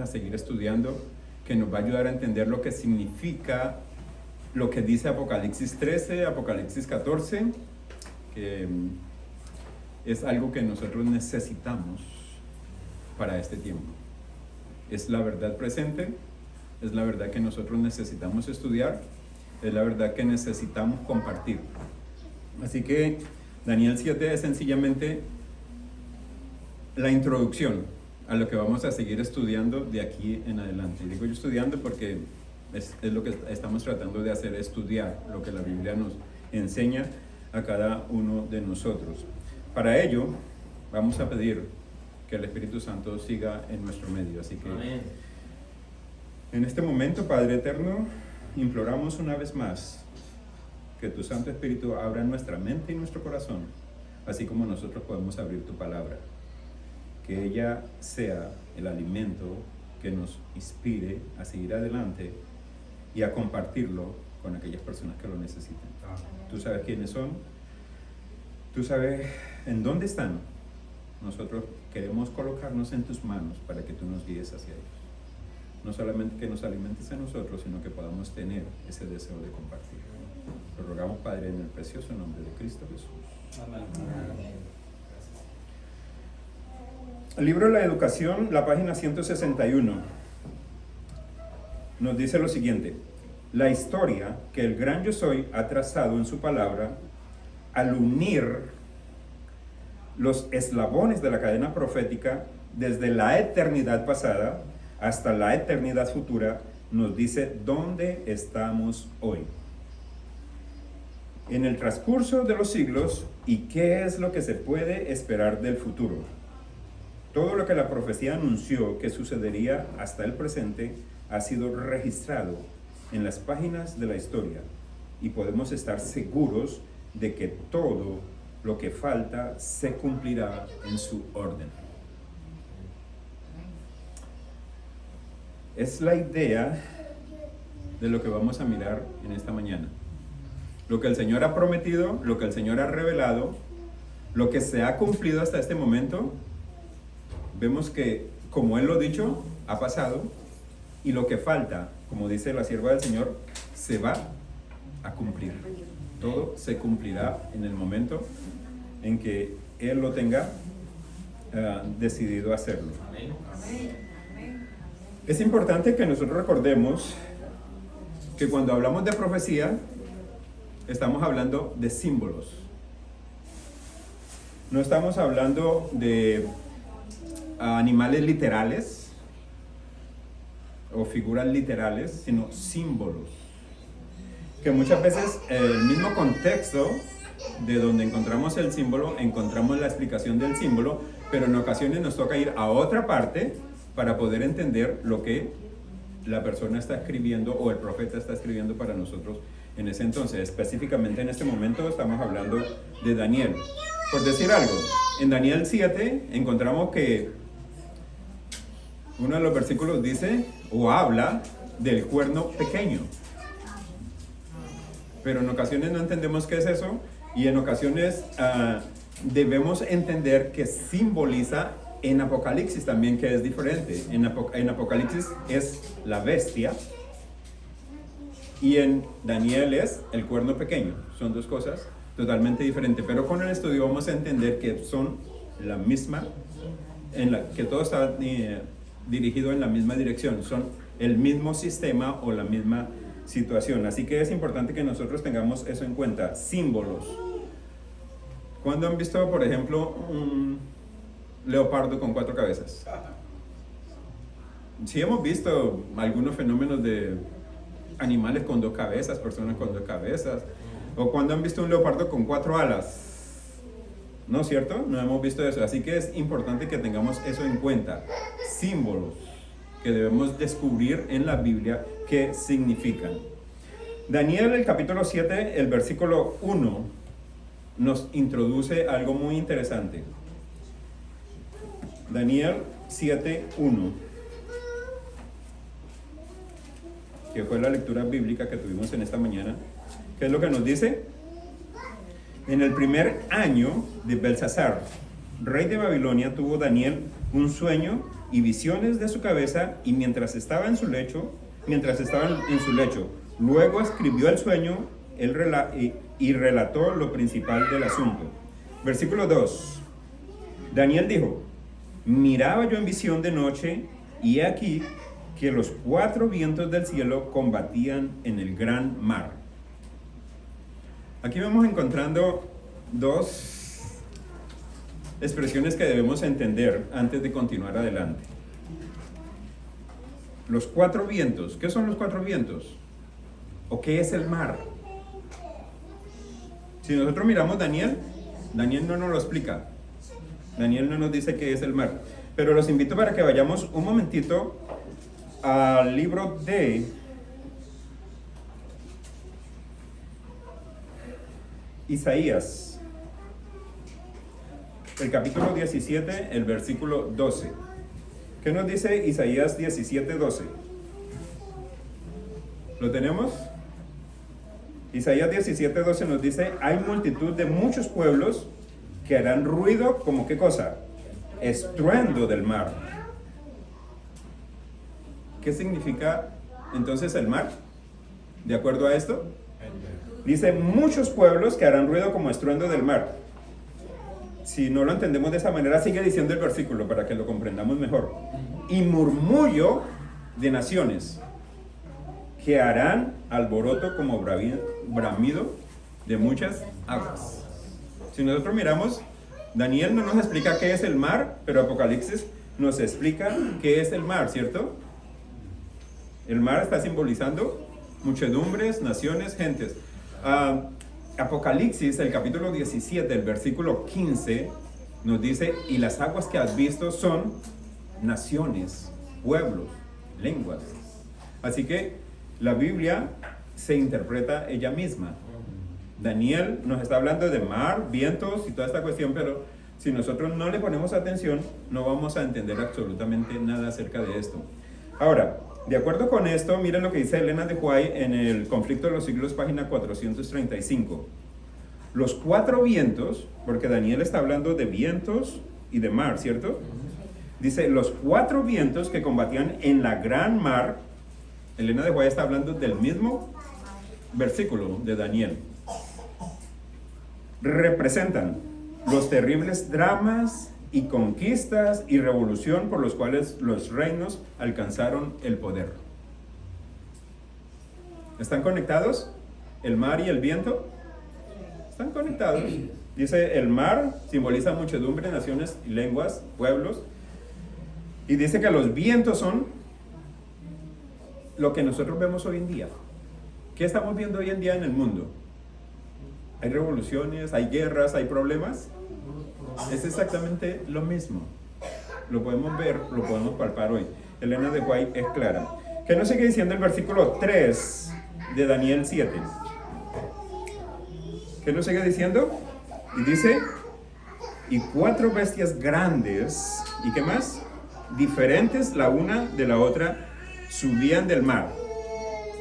a seguir estudiando, que nos va a ayudar a entender lo que significa lo que dice Apocalipsis 13, Apocalipsis 14, que es algo que nosotros necesitamos para este tiempo. Es la verdad presente, es la verdad que nosotros necesitamos estudiar, es la verdad que necesitamos compartir. Así que Daniel 7 es sencillamente la introducción a lo que vamos a seguir estudiando de aquí en adelante. Digo yo estudiando porque es lo que estamos tratando de hacer, estudiar lo que la Biblia nos enseña a cada uno de nosotros. Para ello, vamos a pedir que el Espíritu Santo siga en nuestro medio. Así que, amén. En este momento, Padre Eterno, imploramos una vez más que tu Santo Espíritu abra nuestra mente y nuestro corazón, así como nosotros podemos abrir tu palabra. Que ella sea el alimento que nos inspire a seguir adelante y a compartirlo con aquellas personas que lo necesiten. Tú sabes quiénes son, tú sabes en dónde están. Nosotros queremos colocarnos en tus manos para que tú nos guíes hacia ellos. No solamente que nos alimentes a nosotros, sino que podamos tener ese deseo de compartir. Lo rogamos, Padre, en el precioso nombre de Cristo Jesús. Amén. El libro de la educación, la página 161, nos dice lo siguiente: la historia que el gran Yo Soy ha trazado en su palabra, al unir los eslabones de la cadena profética desde la eternidad pasada hasta la eternidad futura, nos dice dónde estamos hoy, en el transcurso de los siglos, y qué es lo que se puede esperar del futuro. Todo lo que la profecía anunció que sucedería hasta el presente ha sido registrado en las páginas de la historia, y podemos estar seguros de que todo lo que falta se cumplirá en su orden. Es la idea de lo que vamos a mirar en esta mañana. Lo que el Señor ha prometido, lo que el Señor ha revelado, lo que se ha cumplido hasta este momento, vemos que, como Él lo ha dicho, ha pasado, y lo que falta, como dice la sierva del Señor, se va a cumplir. Todo se cumplirá en el momento en que Él lo tenga decidido hacerlo. Es importante que nosotros recordemos que cuando hablamos de profecía, estamos hablando de símbolos. No estamos hablando de animales literales o figuras literales, sino símbolos. Que muchas veces el mismo contexto de donde encontramos el símbolo, encontramos la explicación del símbolo, pero en ocasiones nos toca ir a otra parte para poder entender lo que la persona está escribiendo o el profeta está escribiendo para nosotros en ese entonces. Específicamente en este momento estamos hablando de Daniel. Por decir algo, en Daniel 7 encontramos que uno de los versículos dice o habla del cuerno pequeño. Pero en ocasiones no entendemos qué es eso, y en ocasiones debemos entender que simboliza en Apocalipsis también, que es diferente. En Apocalipsis es la bestia, y en Daniel es el cuerno pequeño. Son dos cosas totalmente diferentes, pero con el estudio vamos a entender que son la misma, que todo está dirigido en la misma dirección, son el mismo sistema o la misma situación. Así que es importante que nosotros tengamos eso en cuenta. Símbolos. ¿Cuándo han visto, por ejemplo, un leopardo con 4 cabezas? Sí, hemos visto algunos fenómenos de animales con 2 cabezas, personas con 2 cabezas. O cuando han visto un leopardo con 4 alas. ¿No es cierto? No hemos visto eso. Así que es importante que tengamos eso en cuenta. Símbolos que debemos descubrir en la Biblia qué significan. Daniel, el capítulo 7, el versículo 1, nos introduce algo muy interesante. Daniel 7:1, que fue la lectura bíblica que tuvimos en esta mañana. ¿Qué es lo que nos dice? En el primer año de Belsasar, rey de Babilonia, tuvo Daniel un sueño y visiones de su cabeza, y mientras estaba en su lecho, luego escribió el sueño y relató lo principal del asunto. Versículo 2. Daniel dijo: miraba yo en visión de noche, y he aquí que los 4 vientos del cielo combatían en el gran mar. Aquí vamos encontrando 2 expresiones que debemos entender antes de continuar adelante. Los 4 vientos. ¿Qué son los 4 vientos? ¿O qué es el mar? Si nosotros miramos Daniel no nos lo explica. Daniel no nos dice qué es el mar. Pero los invito para que vayamos un momentito al libro de Isaías, el capítulo 17, el versículo 12. ¿Qué nos dice Isaías 17, 12? ¿Lo tenemos? Isaías 17, 12 nos dice: hay multitud de muchos pueblos que harán ruido como ¿qué cosa? Estruendo del mar. ¿Qué significa entonces el mar? De acuerdo a esto, dice muchos pueblos que harán ruido como estruendo del mar. Si no lo entendemos de esa manera, sigue diciendo el versículo para que lo comprendamos mejor. Y murmullo de naciones que harán alboroto como bramido de muchas aguas. Si nosotros miramos, Daniel no nos explica qué es el mar, pero Apocalipsis nos explica qué es el mar, ¿cierto? El mar está simbolizando muchedumbres, naciones, gentes. Apocalipsis, el capítulo 17, el versículo 15, nos dice: y las aguas que has visto son naciones, pueblos, lenguas. Así que la Biblia se interpreta ella misma. Daniel nos está hablando de mar, vientos y toda esta cuestión, pero si nosotros no le ponemos atención, no vamos a entender absolutamente nada acerca de esto. Ahora, de acuerdo con esto, miren lo que dice Elena de White en el Conflicto de los Siglos, página 435. Los 4 vientos, porque Daniel está hablando de vientos y de mar, ¿cierto? Dice, los 4 vientos que combatían en la gran mar. Elena de White está hablando del mismo versículo de Daniel. Representan los terribles dramas y conquistas y revolución por los cuales los reinos alcanzaron el poder. ¿Están conectados? ¿El mar y el viento? Están conectados. Dice, el mar simboliza muchedumbre, naciones, lenguas, pueblos. Y dice que los vientos son lo que nosotros vemos hoy en día. ¿Qué estamos viendo hoy en día en el mundo? ¿Hay revoluciones, hay guerras, hay problemas? Es exactamente lo mismo. Lo podemos ver, lo podemos palpar hoy. Elena de White es clara. ¿Qué nos sigue diciendo el versículo 3 de Daniel 7? ¿Qué nos sigue diciendo? Y dice, y 4 bestias grandes, ¿y qué más? Diferentes la una de la otra, subían del mar.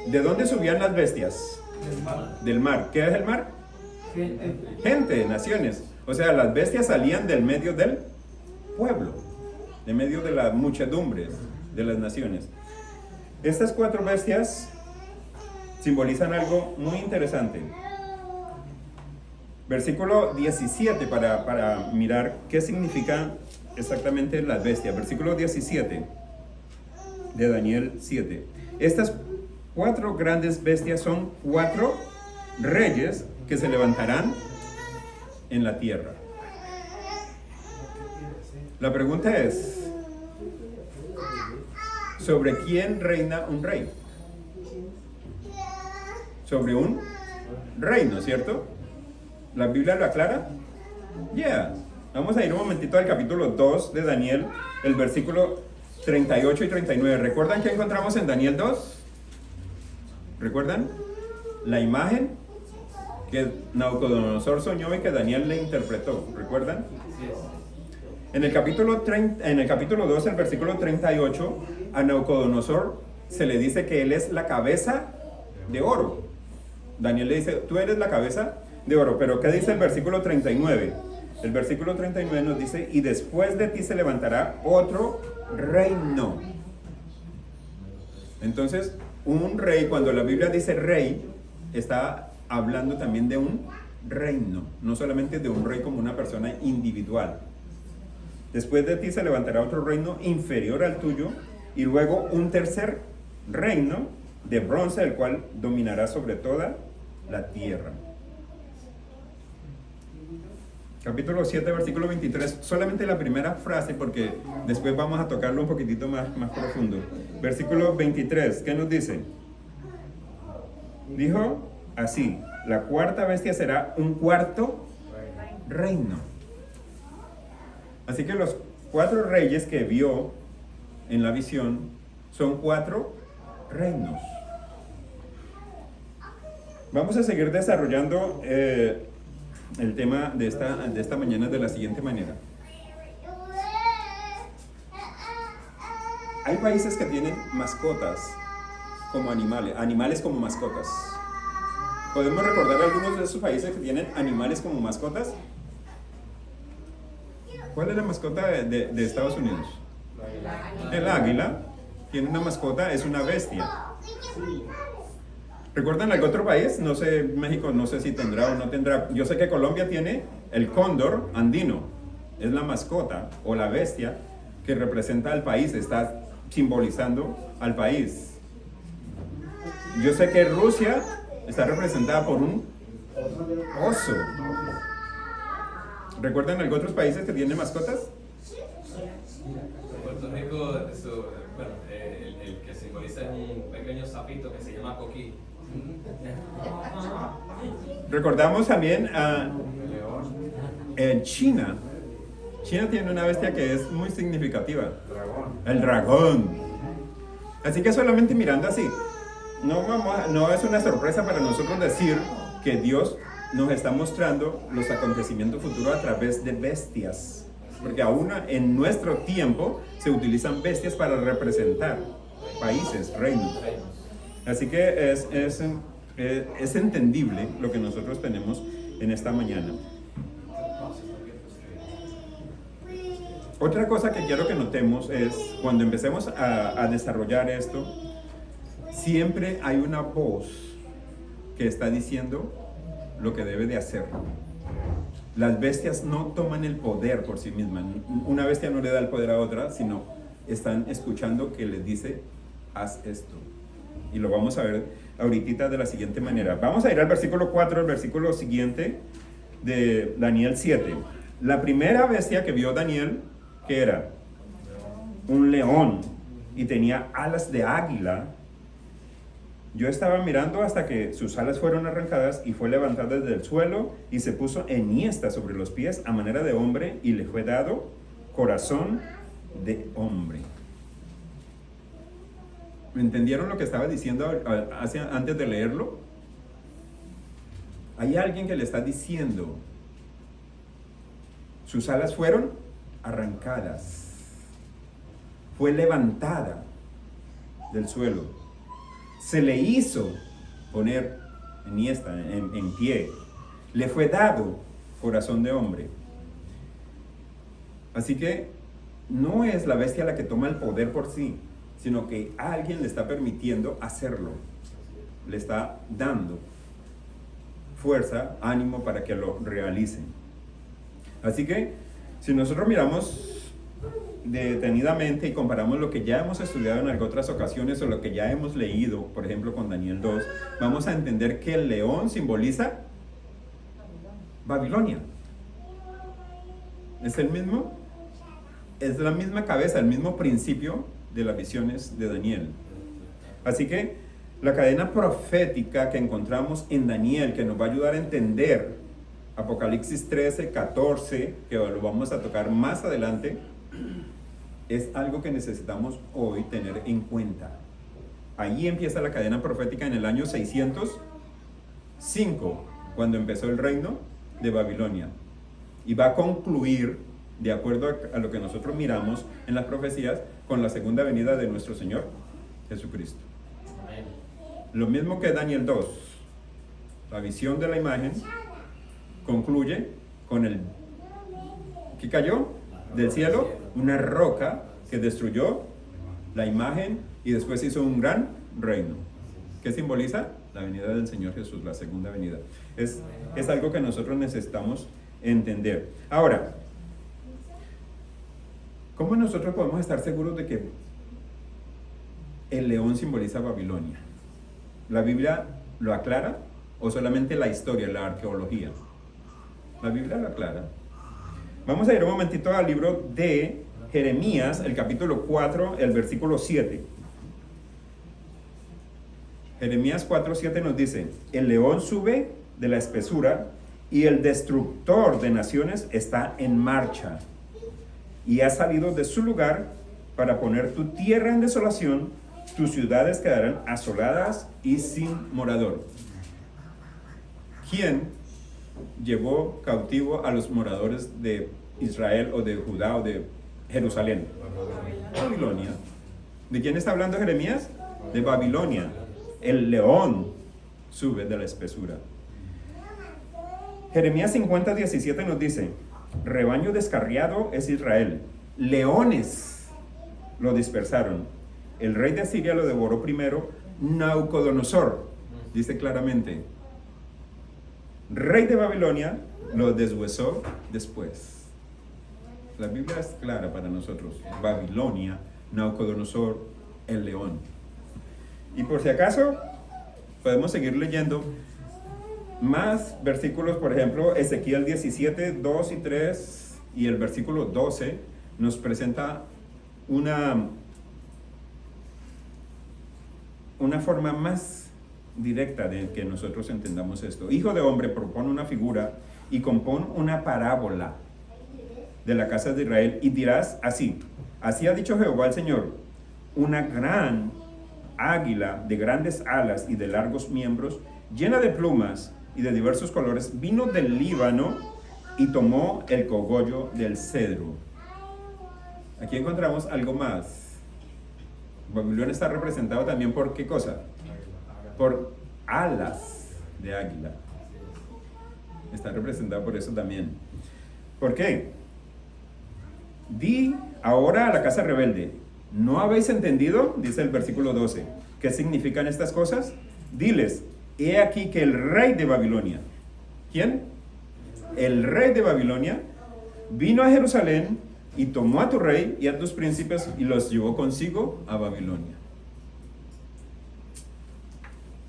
¿De dónde subían las bestias? Del mar. ¿Qué es el mar? Gente, naciones. O sea, las bestias salían del medio del pueblo, de medio de las muchedumbres de las naciones. Estas 4 bestias simbolizan algo muy interesante. Versículo 17 para mirar qué significan exactamente las bestias. Versículo 17 de Daniel 7. Estas 4 grandes bestias son 4 reyes que se levantarán en la tierra. La pregunta es, ¿sobre quién reina un rey? Sobre un reino, ¿cierto? ¿La Biblia lo aclara? Vamos a ir un momentito al capítulo 2 de Daniel, el versículo 38 y 39. ¿Recuerdan qué encontramos en Daniel 2? ¿Recuerdan? La imagen que Nabucodonosor soñó y que Daniel le interpretó. ¿Recuerdan? En el capítulo 2, el versículo 38, a Nabucodonosor se le dice que él es la cabeza de oro. Daniel le dice, tú eres la cabeza de oro. Pero ¿qué dice el versículo 39? El versículo 39 nos dice, y después de ti se levantará otro reino. Entonces, un rey, cuando la Biblia dice rey, está hablando también de un reino, no solamente de un rey como una persona individual. Después de ti se levantará otro reino inferior al tuyo, y luego un tercer reino de bronce, el cual dominará sobre toda la tierra. Capítulo 7, versículo 23, solamente la primera frase, porque después vamos a tocarlo un poquitito más profundo. Versículo 23, ¿qué nos dice? Dijo así: la cuarta bestia será un cuarto reino. Así que los 4 reyes que vio en la visión son 4 reinos. Vamos a seguir desarrollando el tema de esta mañana de la siguiente manera. Hay países que tienen mascotas como animales como mascotas. ¿Podemos recordar algunos de esos países que tienen animales como mascotas? ¿Cuál es la mascota de Estados Unidos? El águila. Tiene una mascota, es una bestia. ¿Recuerdan algún otro país? No sé, México no sé si tendrá o no tendrá. Yo sé que Colombia tiene el cóndor andino. Es la mascota o la bestia que representa al país, está simbolizando al país. Yo sé que Rusia está representada por un oso. ¿Recuerdan algún otros países que tienen mascotas? Puerto Rico, el que simboliza un pequeño sapito que se llama coquí. Recordamos también en China. China tiene una bestia que es muy significativa. El dragón. Así que solamente mirando así, no es una sorpresa para nosotros decir que Dios nos está mostrando los acontecimientos futuros a través de bestias. Porque aún en nuestro tiempo se utilizan bestias para representar países, reinos. Así que es entendible lo que nosotros tenemos en esta mañana. Otra cosa que quiero que notemos es, cuando empecemos a desarrollar esto, siempre hay una voz que está diciendo lo que debe de hacer. Las bestias no toman el poder por sí mismas. Una bestia no le da el poder a otra, sino están escuchando que les dice, haz esto. Y lo vamos a ver ahorita de la siguiente manera. Vamos a ir al versículo 4, el versículo siguiente de Daniel 7. La primera bestia que vio Daniel, que era un león y tenía alas de águila. Yo estaba mirando hasta que sus alas fueron arrancadas y fue levantada desde el suelo y se puso enhiesta sobre los pies a manera de hombre y le fue dado corazón de hombre. ¿Me entendieron lo que estaba diciendo antes de leerlo? Hay alguien que le está diciendo, sus alas fueron arrancadas, fue levantada del suelo, se le hizo poner enhiesta, en pie, le fue dado corazón de hombre. Así que no es la bestia la que toma el poder por sí, sino que alguien le está permitiendo hacerlo, le está dando fuerza, ánimo para que lo realicen. Así que si nosotros miramos detenidamente y comparamos lo que ya hemos estudiado en otras ocasiones o lo que ya hemos leído, por ejemplo con Daniel 2, vamos a entender que el león simboliza Babilonia. Es la misma cabeza, el mismo principio de las visiones de Daniel. Así que la cadena profética que encontramos en Daniel, que nos va a ayudar a entender Apocalipsis 13, 14, que lo vamos a tocar más adelante, es algo que necesitamos hoy tener en cuenta. Ahí empieza la cadena profética en el año 605, cuando empezó el reino de Babilonia. Y va a concluir, de acuerdo a lo que nosotros miramos en las profecías, con la segunda venida de nuestro Señor Jesucristo. Lo mismo que Daniel 2, la visión de la imagen concluye con el... ¿Qué cayó del cielo? Una roca que destruyó la imagen y después hizo un gran reino. ¿Qué simboliza? La venida del Señor Jesús, la segunda venida. Es algo que nosotros necesitamos entender. Ahora, ¿cómo nosotros podemos estar seguros de que el león simboliza Babilonia? ¿La Biblia lo aclara o solamente la historia, la arqueología? La Biblia lo aclara. Vamos a ir un momentito al libro de Jeremías, el capítulo 4, el versículo 7. Jeremías 4:7 nos dice: el león sube de la espesura y el destructor de naciones está en marcha y ha salido de su lugar para poner tu tierra en desolación, tus ciudades quedarán asoladas y sin morador. ¿Quién llevó cautivo a los moradores de Israel o de Judá o de Jerusalén? Babilonia. ¿De quién está hablando Jeremías? De Babilonia. El león sube de la espesura. Jeremías 50:17 nos dice: rebaño descarriado es Israel, leones lo dispersaron. El rey de Asiria lo devoró primero, Nabucodonosor, dice claramente. Rey de Babilonia lo deshuesó después. La Biblia es clara para nosotros. Babilonia, Nabucodonosor, el león. Y por si acaso, podemos seguir leyendo más versículos. Por ejemplo, Ezequiel 17, 2 y 3 y el versículo 12 nos presenta una forma más directa de que nosotros entendamos esto. Hijo de hombre, propone una figura y compone una parábola de la casa de Israel y dirás así: así ha dicho Jehová el Señor, una gran águila de grandes alas y de largos miembros, llena de plumas y de diversos colores, vino del Líbano y tomó el cogollo del cedro. Aquí encontramos algo más. Babilonia está representado también por ¿qué cosa? Por alas de águila. Está representado por eso también. ¿Por qué? Di ahora a la casa rebelde: ¿no habéis entendido? Dice el versículo 12. ¿Qué significan estas cosas? Diles: he aquí que el rey de Babilonia. ¿Quién? El rey de Babilonia vino a Jerusalén y tomó a tu rey y a tus príncipes y los llevó consigo a Babilonia.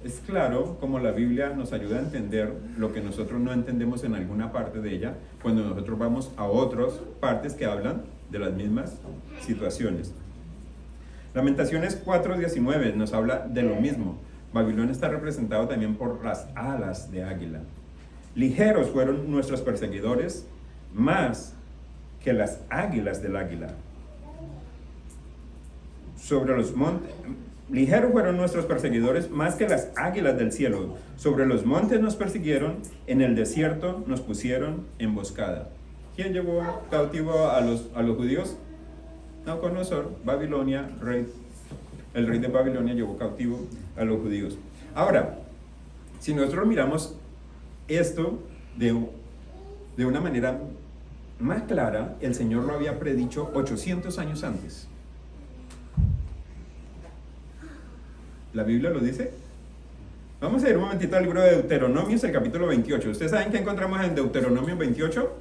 Es claro como la Biblia nos ayuda a entender lo que nosotros no entendemos en alguna parte de ella, cuando nosotros vamos a otras partes que hablan de las mismas situaciones. Lamentaciones 4:19 nos habla de lo mismo. Babilonia está representado también por las alas de águila. Ligeros fueron nuestros perseguidores, más que las águilas del águila. Sobre los montes, ligeros fueron nuestros perseguidores, más que las águilas del cielo. Sobre los montes nos persiguieron, en el desierto nos pusieron emboscada. ¿Quién llevó cautivo a los judíos? Nabucodonosor, Babilonia, el rey de Babilonia llevó cautivo a los judíos. Ahora, si nosotros miramos esto de una manera más clara, el Señor lo había predicho 800 años antes. ¿La Biblia lo dice? Vamos a ir un momentito al libro de Deuteronomio, el capítulo 28. ¿Ustedes saben qué encontramos en Deuteronomio 28?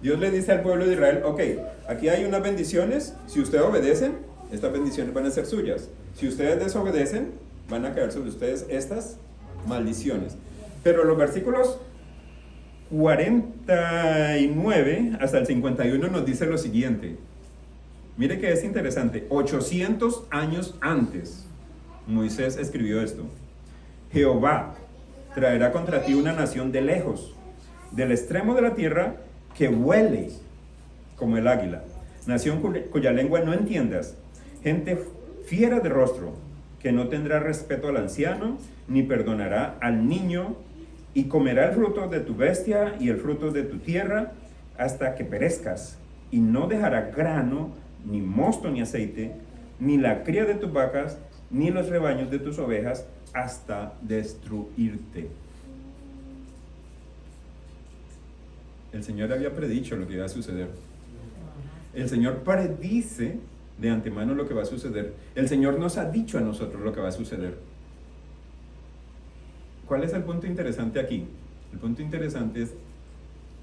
Dios le dice al pueblo de Israel: ok, aquí hay unas bendiciones, si ustedes obedecen, estas bendiciones van a ser suyas. Si ustedes desobedecen, van a caer sobre ustedes estas maldiciones. Pero los versículos 49 hasta el 51 nos dice lo siguiente. Mire que es interesante. 800 años antes, Moisés escribió esto: Jehová traerá contra ti una nación de lejos, del extremo de la tierra, que huele como el águila, nación cuya lengua no entiendas, gente fiera de rostro, que no tendrá respeto al anciano, ni perdonará al niño, y comerá el fruto de tu bestia y el fruto de tu tierra, hasta que perezcas, y no dejará grano, ni mosto, ni aceite, ni la cría de tus vacas, ni los rebaños de tus ovejas, hasta destruirte. El Señor había predicho lo que iba a suceder. El Señor predice de antemano lo que va a suceder. El Señor nos ha dicho a nosotros lo que va a suceder. ¿Cuál es el punto interesante aquí? El punto interesante es,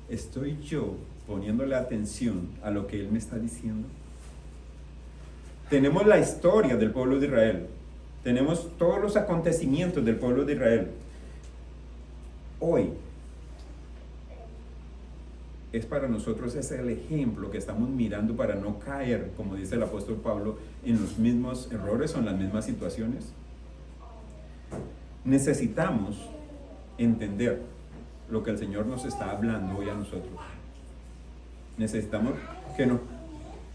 ¿estoy yo poniéndole atención a lo que Él me está diciendo? Tenemos la historia del pueblo de Israel. Tenemos todos los acontecimientos del pueblo de Israel. Hoy es para nosotros, es el ejemplo que estamos mirando para no caer, como dice el apóstol Pablo, en los mismos errores o en las mismas situaciones. Necesitamos entender lo que el Señor nos está hablando hoy a nosotros. Necesitamos que nos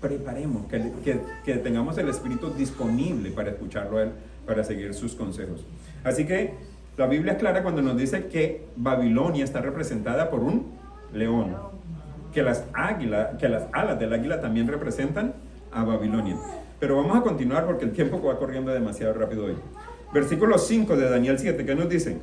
preparemos, que tengamos el Espíritu disponible para escucharlo a Él, para seguir sus consejos. Así que la Biblia es clara cuando nos dice que Babilonia está representada por un león, que las alas del águila también representan a Babilonia. Pero vamos a continuar porque el tiempo va corriendo demasiado rápido hoy. Versículo 5 de Daniel 7, ¿qué nos dice?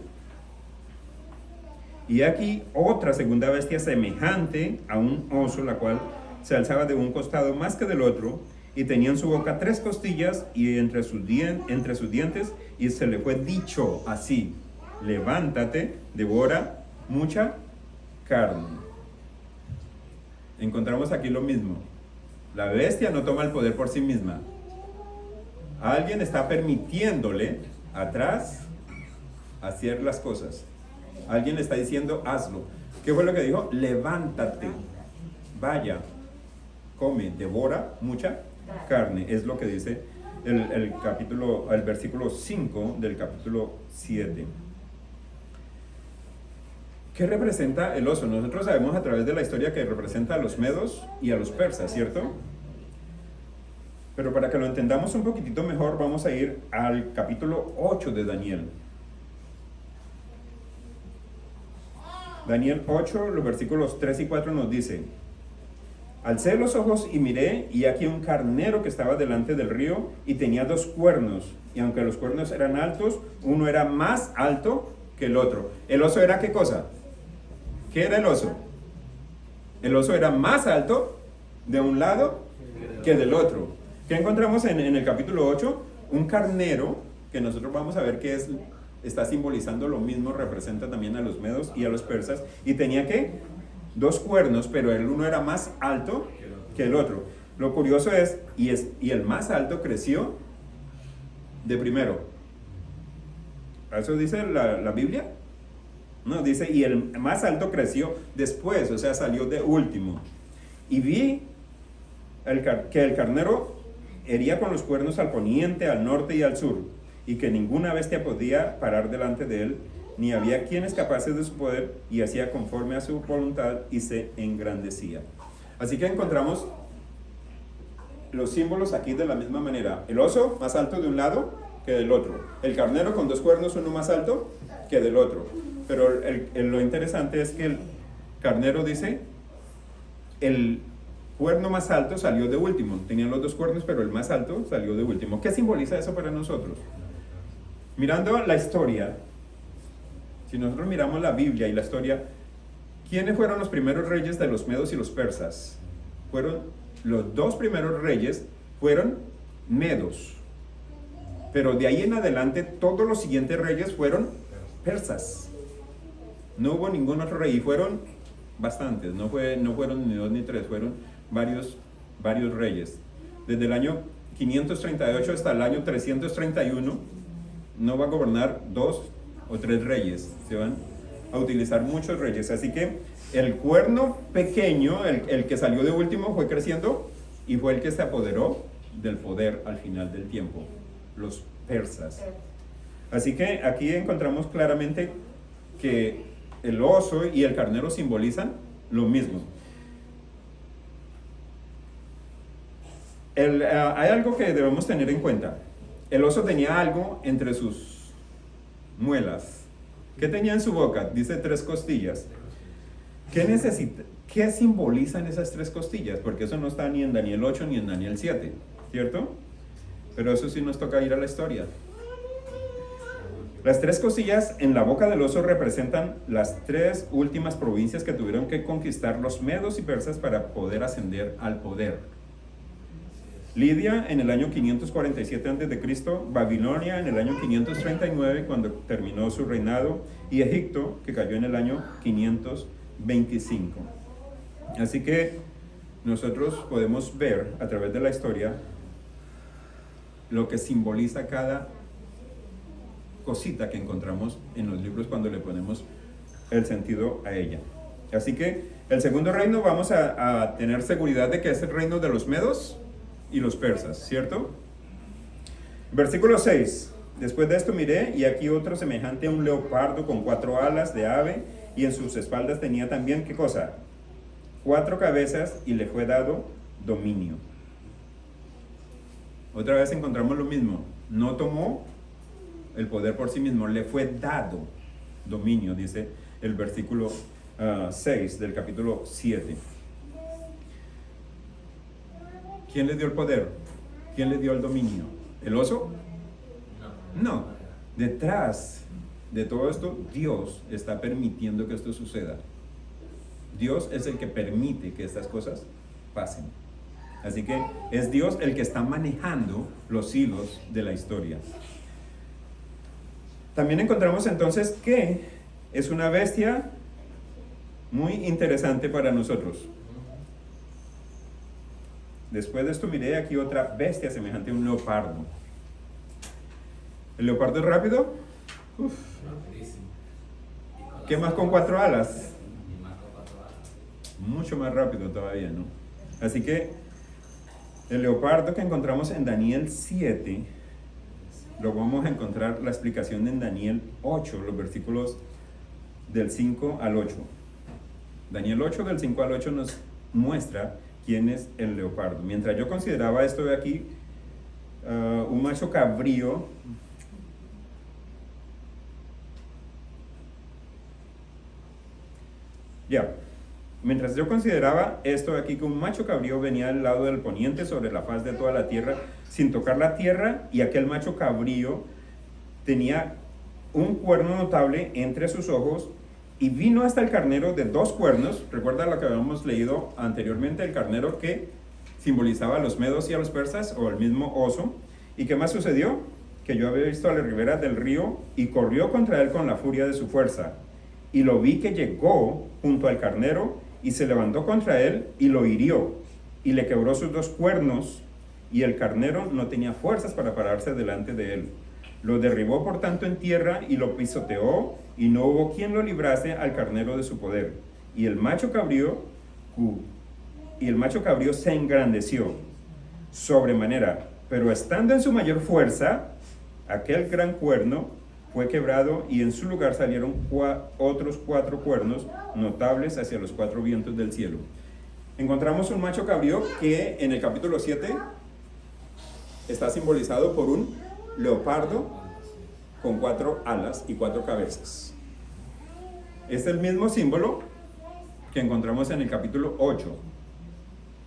Y aquí otra segunda bestia semejante a un oso, la cual se alzaba de un costado más que del otro, y tenía en su boca 3 costillas y entre sus dientes, y se le fue dicho así: levántate, devora mucha carne. Encontramos aquí lo mismo. La bestia no toma el poder por sí misma. Alguien está permitiéndole atrás hacer las cosas. Alguien le está diciendo, hazlo. ¿Qué fue lo que dijo? Levántate, vaya, come, devora mucha carne. Es lo que dice el versículo 5 del capítulo 7. ¿Qué representa el oso? Nosotros sabemos a través de la historia que representa a los medos y a los persas, ¿cierto? Pero para que lo entendamos un poquitito mejor, vamos a ir al capítulo 8 de Daniel. Daniel 8, los versículos 3 y 4 nos dice: alcé los ojos y miré, y aquí un carnero que estaba delante del río, y tenía 2 cuernos, y aunque los cuernos eran altos, uno era más alto que el otro. ¿El oso era qué cosa? ¿Qué era el oso? El oso era más alto de un lado que del otro. ¿Qué encontramos en el capítulo 8? Un carnero, que nosotros vamos a ver que está simbolizando lo mismo, representa también a los medos y a los persas, y tenía ¿qué? 2 cuernos, pero el uno era más alto que el otro. Lo curioso es, y el más alto creció de primero. ¿Eso dice la Biblia? No, dice, y el más alto creció después, o sea, salió de último. Y vi que el carnero hería con los cuernos al poniente, al norte y al sur, y que ninguna bestia podía parar delante de él, ni había quien escapase de su poder, y hacía conforme a su voluntad y se engrandecía. Así que encontramos los símbolos aquí de la misma manera. El oso más alto de un lado que del otro. El carnero con 2 cuernos, uno más alto que del otro. Pero lo interesante es que el carnero dice, el cuerno más alto salió de último. Tenían los 2 cuernos, pero el más alto salió de último. ¿Qué simboliza eso para nosotros? Mirando la historia, si nosotros miramos la Biblia y la historia, ¿quiénes fueron los primeros reyes de los medos y los persas? Los 2 primeros reyes fueron medos. Pero de ahí en adelante, todos los siguientes reyes fueron persas. No hubo ningún otro rey, y fueron bastantes, no fueron ni 2 ni 3, fueron varios reyes. Desde el año 538 hasta el año 331, no va a gobernar 2 o 3 reyes, se van a utilizar muchos reyes. Así que el cuerno pequeño, el que salió de último, fue creciendo y fue el que se apoderó del poder al final del tiempo, los persas. Así que aquí encontramos claramente que el oso y el carnero simbolizan lo mismo. Hay algo que debemos tener en cuenta. El oso tenía algo entre sus muelas. ¿Qué tenía en su boca? Dice 3 costillas. ¿Qué simbolizan esas 3 costillas? Porque eso no está ni en Daniel 8 ni en Daniel 7, ¿cierto? Pero eso sí nos toca ir a la historia. Las 3 costillas en la boca del oso representan las 3 últimas provincias que tuvieron que conquistar los medos y persas para poder ascender al poder. Lidia en el año 547 a.C., Babilonia en el año 539 cuando terminó su reinado, y Egipto, que cayó en el año 525. Así que nosotros podemos ver a través de la historia lo que simboliza cada cosita que encontramos en los libros cuando le ponemos el sentido a ella. Así que el segundo reino vamos a tener seguridad de que es el reino de los medos y los persas, ¿cierto? Versículo 6. Después de esto miré, y aquí otro semejante a un leopardo con 4 alas de ave, y en sus espaldas tenía también, ¿qué cosa? 4 cabezas, y le fue dado dominio. Otra vez encontramos lo mismo. No tomó el poder por sí mismo, le fue dado dominio, dice el versículo 6 del capítulo 7. ¿Quién le dio el poder? ¿Quién le dio el dominio? ¿El oso? No. Detrás de todo esto, Dios está permitiendo que esto suceda. Dios es el que permite que estas cosas pasen. Así que es Dios el que está manejando los hilos de la historia. También encontramos entonces que es una bestia muy interesante para nosotros. Después de esto miré aquí otra bestia semejante a un leopardo. ¿El leopardo es rápido? Uf. ¿Qué más con 4 alas? Mucho más rápido todavía, ¿no? Así que el leopardo que encontramos en Daniel 7, lo vamos a encontrar la explicación en Daniel 8, los versículos del 5 al 8. Daniel 8 del 5 al 8 nos muestra quién es el leopardo. Mientras yo consideraba esto de aquí, un macho cabrío, mientras yo consideraba esto de aquí, que un macho cabrío venía del lado del poniente sobre la faz de toda la tierra, sin tocar la tierra, y aquel macho cabrío tenía un cuerno notable entre sus ojos, y vino hasta el carnero de 2 cuernos. Recuerda lo que habíamos leído anteriormente, el carnero que simbolizaba a los medos y a los persas, o el mismo oso. ¿Y qué más sucedió? Que yo había visto a la ribera del río, y corrió contra él con la furia de su fuerza, y lo vi que llegó junto al carnero, y se levantó contra él, y lo hirió, y le quebró sus 2 cuernos, y el carnero no tenía fuerzas para pararse delante de él. Lo derribó por tanto en tierra, y lo pisoteó, y no hubo quien lo librase al carnero de su poder. Y el macho cabrío se engrandeció sobremanera, pero estando en su mayor fuerza, aquel gran cuerno fue quebrado, y en su lugar salieron otros 4 cuernos notables hacia los 4 vientos del cielo. Encontramos un macho cabrío que en el capítulo 7 está simbolizado por un leopardo con 4 alas y 4 cabezas. Es el mismo símbolo que encontramos en el capítulo 8,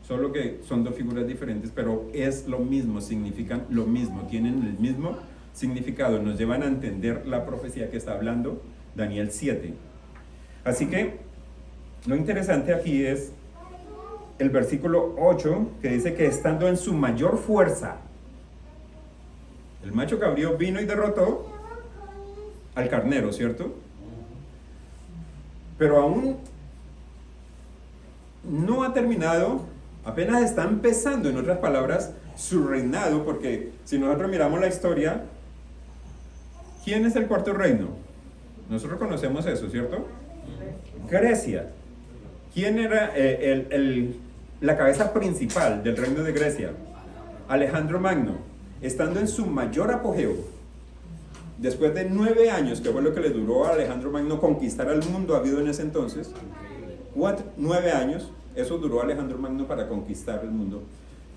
solo que son 2 figuras diferentes, pero es lo mismo, significan lo mismo, tienen el mismo significado, nos llevan a entender la profecía que está hablando Daniel 7. Así que lo interesante aquí es el versículo 8, que dice que estando en su mayor fuerza, el macho cabrío vino y derrotó al carnero, ¿cierto? Pero aún no ha terminado, apenas está empezando, en otras palabras, su reinado, porque si nosotros miramos la historia, ¿quién es el cuarto reino? Nosotros conocemos eso, ¿cierto? Grecia. ¿Quién era la cabeza principal del reino de Grecia? Alejandro Magno, estando en su mayor apogeo. Después de 9 años, que fue lo que le duró a Alejandro Magno conquistar al mundo habido en ese entonces, 9 años, eso duró a Alejandro Magno para conquistar el mundo.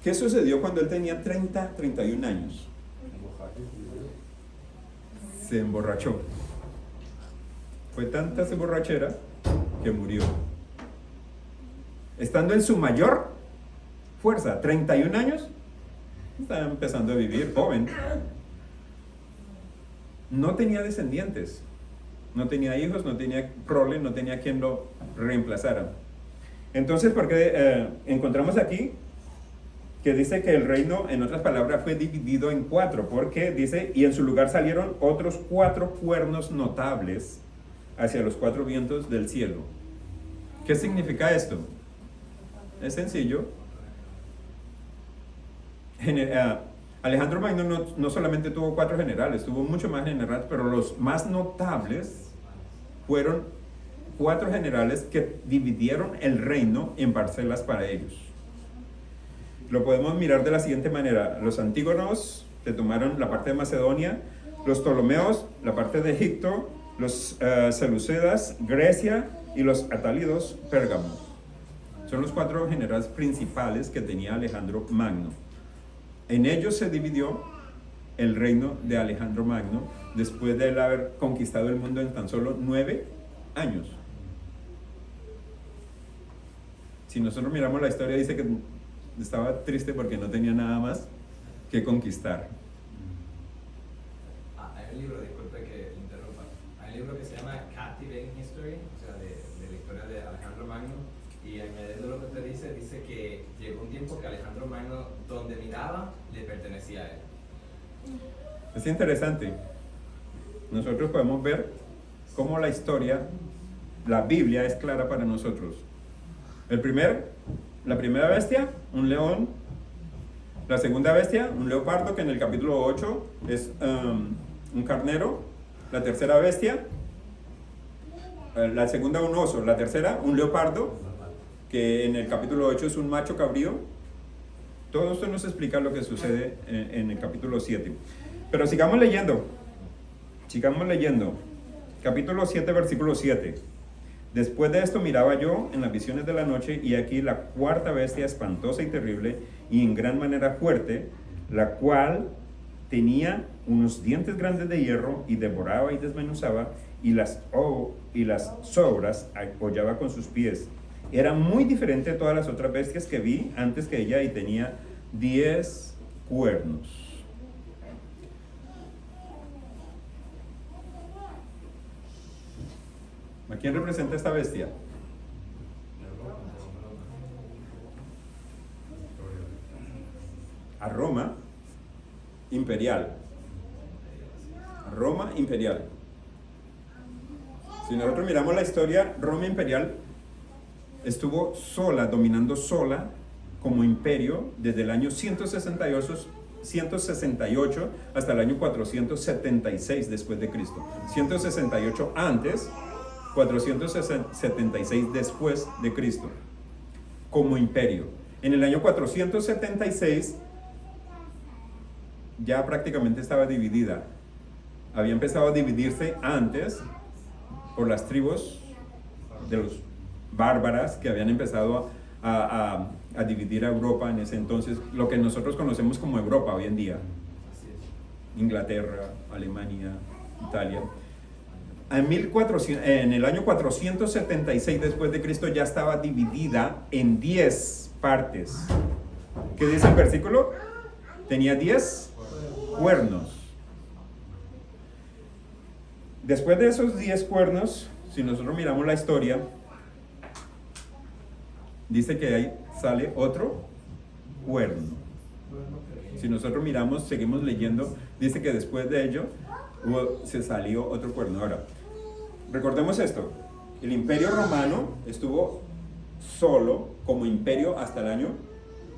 ¿Qué sucedió cuando él tenía 31 años? Se emborrachó. Fue tanta su borrachera que murió. Estando en su mayor fuerza, 31 años, estaba empezando a vivir joven. No tenía descendientes, no tenía hijos, no tenía prole, no tenía quien lo reemplazara. Entonces, porque encontramos aquí que dice que el reino, en otras palabras, fue dividido en 4, porque dice, y en su lugar salieron otros 4 cuernos notables hacia los 4 vientos del cielo. ¿Qué significa esto? Es sencillo. Alejandro Magno no solamente tuvo 4 generales, tuvo mucho más generales, pero los más notables fueron 4 generales que dividieron el reino en parcelas para ellos. Lo podemos mirar de la siguiente manera. Los antígonos se tomaron la parte de Macedonia, los ptolomeos la parte de Egipto, los seleucidas Grecia y los atálidos Pérgamo. Son los 4 generales principales que tenía Alejandro Magno. En ellos se dividió el reino de Alejandro Magno después de él haber conquistado el mundo en tan solo 9 años. Si nosotros miramos la historia, dice que estaba triste porque no tenía nada más que conquistar. Hay un libro, disculpe que interrumpa, hay un libro que se llama Captivating History, o sea, de la historia de Alejandro Magno, y añadiendo lo que usted dice, dice que llegó un tiempo que Alejandro Magno, donde miraba, le pertenecía a él. Es interesante. Nosotros podemos ver cómo la historia, la Biblia es clara para nosotros. La primera bestia, un león. La segunda bestia, un leopardo, que en el capítulo 8 es un carnero. La tercera bestia, la segunda un oso. La tercera, un leopardo, que en el capítulo 8 es un macho cabrío. Todo esto nos explica lo que sucede en el capítulo 7. Pero sigamos leyendo. Capítulo 7, versículo 7. Después de esto miraba yo en las visiones de la noche, y aquí la cuarta bestia, espantosa y terrible, y en gran manera fuerte, la cual tenía unos dientes grandes de hierro, y devoraba y desmenuzaba, y las sobras hollaba con sus pies. Era muy diferente de todas las otras bestias que vi antes que ella, y tenía 10 cuernos. ¿A quién representa esta bestia? A Roma imperial. Roma imperial. Si nosotros miramos la historia, Roma imperial estuvo dominando sola como imperio desde el año 168 hasta el año 476 después de Cristo. 168 antes, 476 después de Cristo, como imperio. En el año 476 ya prácticamente estaba dividida. Había empezado a dividirse antes por las tribus de los bárbaras que habían empezado a dividir a Europa en ese entonces, lo que nosotros conocemos como Europa hoy en día. Inglaterra, Alemania, Italia. En el año 476 después de Cristo ya estaba dividida en 10 partes. ¿Qué dice el versículo? Tenía 10 cuernos. Después de esos 10 cuernos, si nosotros miramos la historia, dice que ahí sale otro cuerno. Si nosotros miramos, seguimos leyendo, dice que después de ello se salió otro cuerno. Ahora, recordemos esto: el imperio romano estuvo solo como imperio hasta el año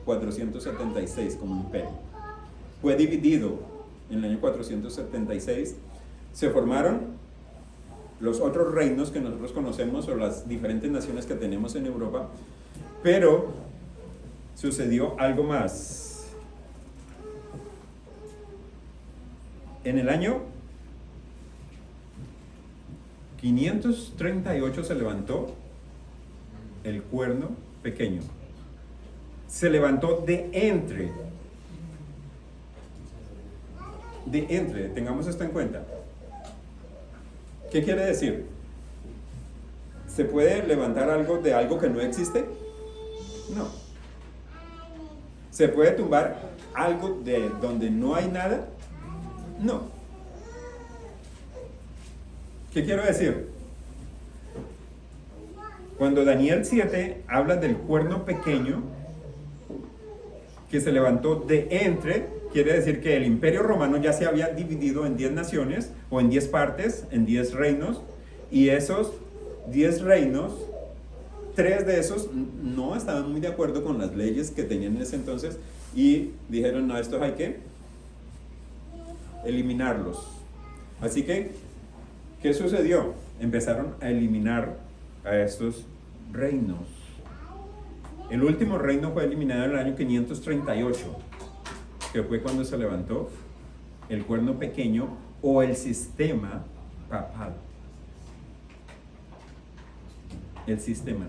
476 como imperio. Fue dividido en el año 476, se formaron los otros reinos que nosotros conocemos, o las diferentes naciones que tenemos en Europa, pero sucedió algo más. En el año 538 se levantó el cuerno pequeño. Se levantó de entre, tengamos esto en cuenta. ¿Qué quiere decir? ¿Se puede levantar algo de algo que no existe? No. ¿Se puede tumbar algo de donde no hay nada? No. ¿Qué quiero decir? Cuando Daniel 7 habla del cuerno pequeño, que se levantó de entre, quiere decir que el imperio romano ya se había dividido en 10 naciones, o en 10 partes, en 10 reinos, y esos 10 reinos, 3 de esos no estaban muy de acuerdo con las leyes que tenían en ese entonces, y dijeron, no, estos hay que eliminarlos. Así que, ¿qué sucedió? Empezaron a eliminar a estos reinos. El último reino fue eliminado en el año 538, que fue cuando se levantó el cuerno pequeño o el sistema papal. El sistema.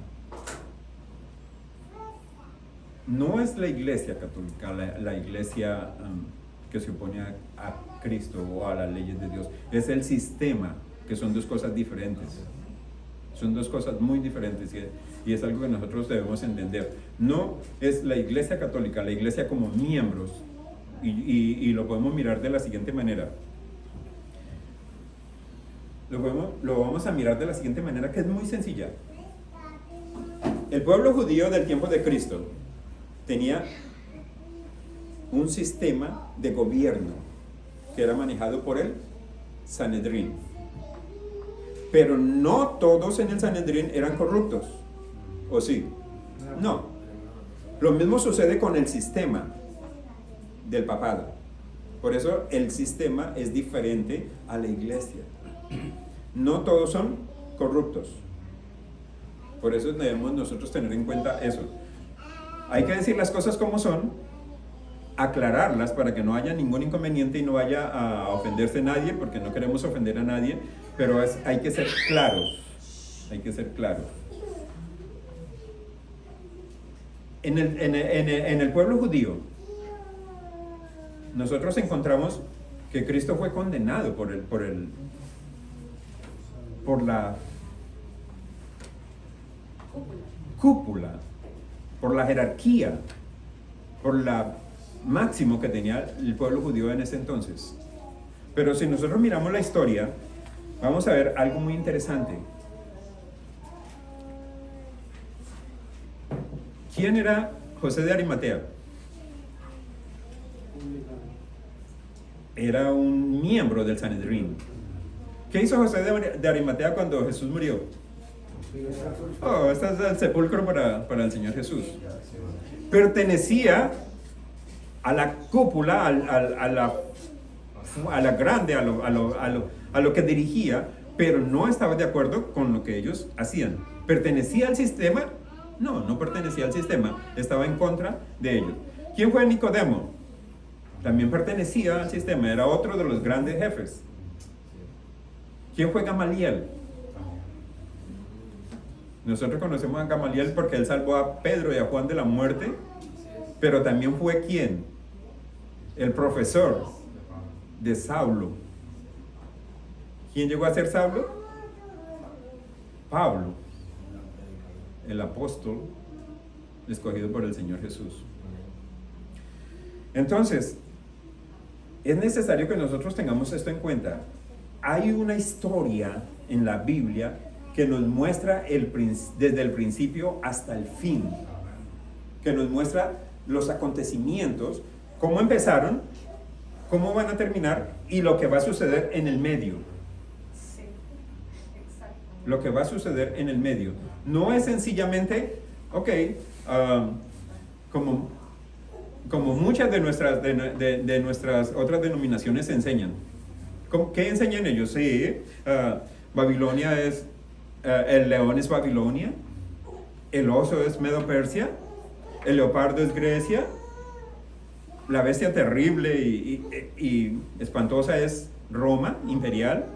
No es la iglesia católica, la iglesia que se opone a Cristo o a las leyes de Dios. Es el sistema, que son dos cosas diferentes. Son dos cosas muy diferentes y es algo que nosotros debemos entender. No es la iglesia católica, la iglesia como miembros, y lo podemos mirar de la siguiente manera. Lo vamos a mirar de la siguiente manera, que es muy sencilla. El pueblo judío del tiempo de Cristo tenía un sistema de gobierno que era manejado por el Sanedrín. Pero no todos en el Sanedrín eran corruptos, ¿o sí? No. Lo mismo sucede con el sistema del papado. Por eso el sistema es diferente a la iglesia. No todos son corruptos. Por eso debemos nosotros tener en cuenta eso. Hay que decir las cosas como son, aclararlas para que no haya ningún inconveniente y no vaya a ofenderse nadie, porque no queremos ofender a nadie, pero hay que ser claros. Hay que ser claros. En el pueblo judío, nosotros encontramos que Cristo fue condenado por la cúpula, por la jerarquía, por la máximo que tenía el pueblo judío en ese entonces. Pero si nosotros miramos la historia, vamos a ver algo muy interesante. ¿Quién era José de Arimatea? Era un miembro del Sanedrín. ¿Qué hizo José de Arimatea cuando Jesús murió? Oh, este es el sepulcro para el Señor Jesús. Pertenecía a la cúpula, a la grande, a lo que dirigía, pero no estaba de acuerdo con lo que ellos hacían. ¿Pertenecía al sistema? No pertenecía al sistema, estaba en contra de ellos. ¿Quién fue Nicodemo? También pertenecía al sistema, era otro de los grandes jefes. ¿Quién fue Gamaliel? Nosotros conocemos a Gamaliel porque él salvó a Pedro y a Juan de la muerte, pero también fue ¿quién? El profesor de Saulo. ¿Quién llegó a ser Saulo? Pablo, el apóstol escogido por el Señor Jesús. Entonces, es necesario que nosotros tengamos esto en cuenta. Hay una historia en la Biblia que nos muestra desde el principio hasta el fin, que nos muestra los acontecimientos, cómo empezaron, cómo van a terminar y lo que va a suceder en el medio. Sí, exacto. Lo que va a suceder en el medio. No es sencillamente, como muchas de nuestras otras denominaciones enseñan. ¿Qué enseñan ellos? Sí, Babilonia es, el león es Babilonia, el oso es Medo-Persia, el leopardo es Grecia, la bestia terrible y espantosa es Roma imperial.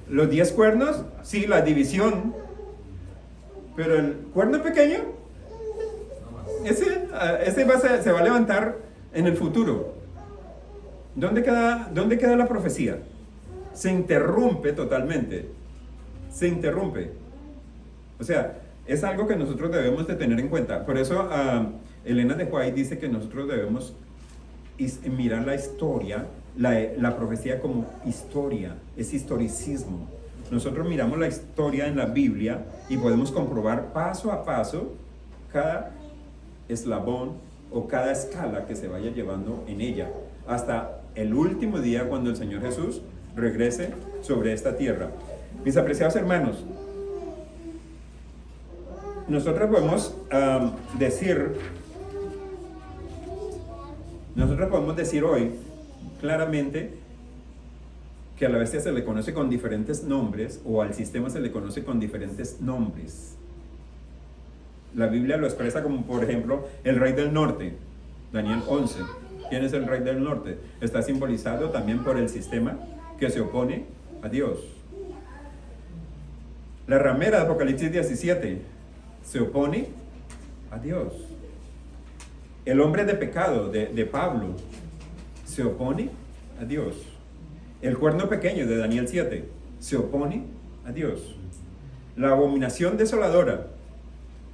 Los 10 cuernos, sí, la división, pero el cuerno pequeño, ese se va a levantar en el futuro. ¿Dónde queda la profecía? Se interrumpe totalmente. Se interrumpe. O sea, es algo que nosotros debemos de tener en cuenta. Por eso Elena de White dice que nosotros debemos mirar la historia, la profecía como historia, es historicismo. Nosotros miramos la historia en la Biblia y podemos comprobar paso a paso cada eslabón o cada escala que se vaya llevando en ella, hasta el último día cuando el Señor Jesús regrese sobre esta tierra. Mis apreciados hermanos, nosotros podemos decir hoy claramente que a la bestia se le conoce con diferentes nombres, o al sistema se le conoce con diferentes nombres. La Biblia lo expresa como, por ejemplo, el rey del norte, Daniel 11. ¿Quién es el rey del norte? Está simbolizado también por el sistema que se opone a Dios. La ramera de Apocalipsis 17 se opone a Dios. El hombre de pecado de Pablo se opone a Dios. El cuerno pequeño de Daniel 7 se opone a Dios. La abominación desoladora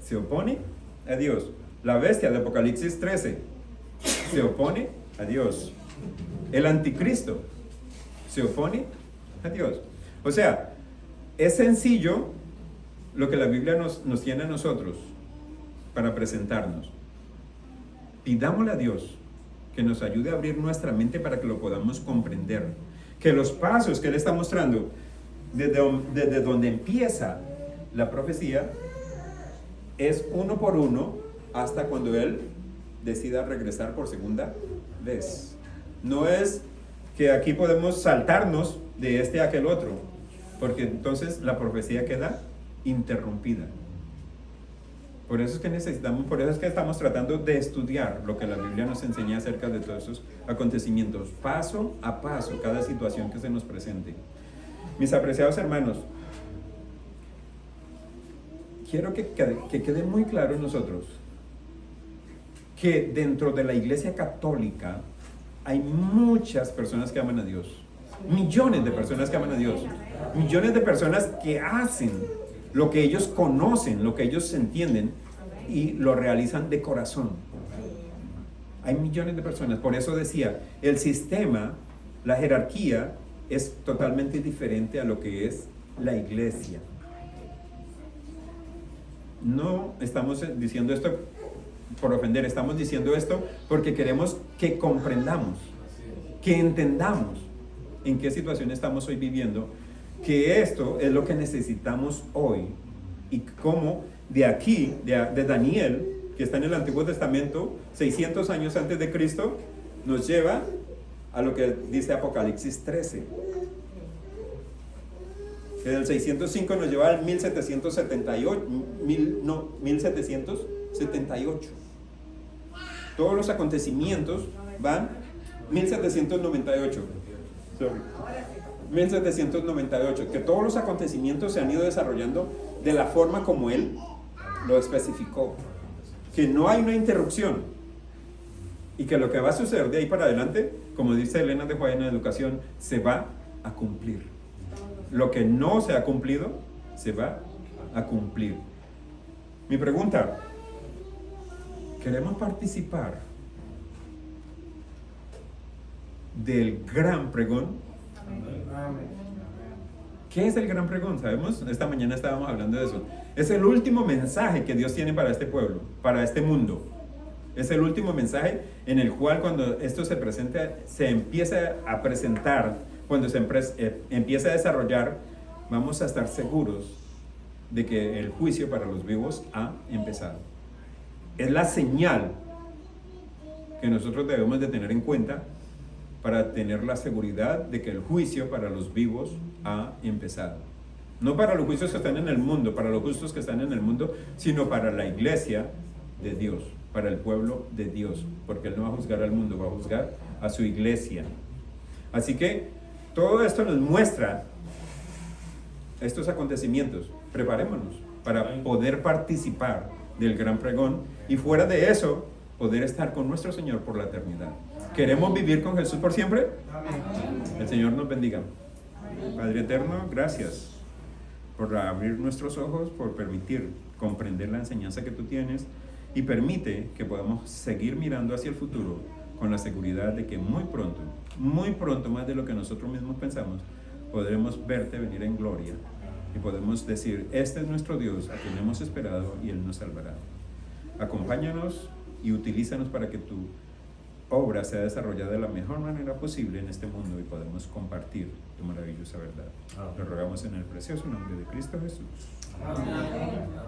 se opone a Dios. La bestia de Apocalipsis 13 se opone a Dios. El anticristo se opone a Dios. O sea, es sencillo lo que la Biblia nos tiene a nosotros para presentarnos. Pidámosle a Dios que nos ayude a abrir nuestra mente para que lo podamos comprender. Que los pasos que Él está mostrando desde donde empieza la profecía es uno por uno hasta cuando Él decida regresar por segunda vez. No es que aquí podemos saltarnos de este a aquel otro, porque entonces la profecía queda interrumpida. Por eso es que estamos tratando de estudiar lo que la Biblia nos enseña acerca de todos esos acontecimientos, paso a paso, cada situación que se nos presente. Mis apreciados hermanos, quiero que quede muy claro en nosotros que dentro de la Iglesia Católica hay muchas personas que aman a Dios, millones de personas que aman a Dios, millones de personas que hacen lo que ellos conocen, lo que ellos entienden y lo realizan de corazón. Hay millones de personas. Por eso decía, el sistema, la jerarquía es totalmente diferente a lo que es la iglesia. No estamos diciendo esto por ofender, estamos diciendo esto porque queremos que comprendamos, que entendamos en qué situación estamos hoy viviendo, que esto es lo que necesitamos hoy, y cómo de aquí, de Daniel, que está en el Antiguo Testamento, 600 años antes de Cristo, nos lleva a lo que dice Apocalipsis 13. Que del 605 nos lleva al 1778. Todos los acontecimientos van 1798. Sorry. 1798, que todos los acontecimientos se han ido desarrollando de la forma como él lo especificó, que no hay una interrupción y que lo que va a suceder de ahí para adelante, como dice Elena de White en la educación, se va a cumplir. Lo que no se ha cumplido, se va a cumplir. Mi pregunta, ¿queremos participar del gran pregón? ¿Qué es el gran pregón? ¿Sabemos? Esta mañana estábamos hablando de eso. Es el último mensaje que Dios tiene para este pueblo, para este mundo. Es el último mensaje en el cual cuando esto se presenta, se empieza a presentar, cuando se empieza a desarrollar, vamos a estar seguros de que el juicio para los vivos ha empezado. Es la señal que nosotros debemos de tener en cuenta para tener la seguridad de que el juicio para los vivos ha empezado. No para los juicios que están en el mundo, para los justos que están en el mundo, sino para la iglesia de Dios, para el pueblo de Dios, porque Él no va a juzgar al mundo, va a juzgar a su iglesia. Así que todo esto nos muestra estos acontecimientos. Preparémonos para poder participar del gran pregón y fuera de eso, poder estar con nuestro Señor por la eternidad. ¿Queremos vivir con Jesús por siempre? El Señor nos bendiga. Padre eterno, gracias por abrir nuestros ojos, por permitir comprender la enseñanza que tú tienes y permite que podamos seguir mirando hacia el futuro con la seguridad de que muy pronto, más de lo que nosotros mismos pensamos, podremos verte venir en gloria y podemos decir, este es nuestro Dios a quien hemos esperado y Él nos salvará. Acompáñanos y utilízanos para que tu obra sea desarrollada de la mejor manera posible en este mundo y podemos compartir tu maravillosa verdad. Lo rogamos en el precioso nombre de Cristo Jesús. Amén.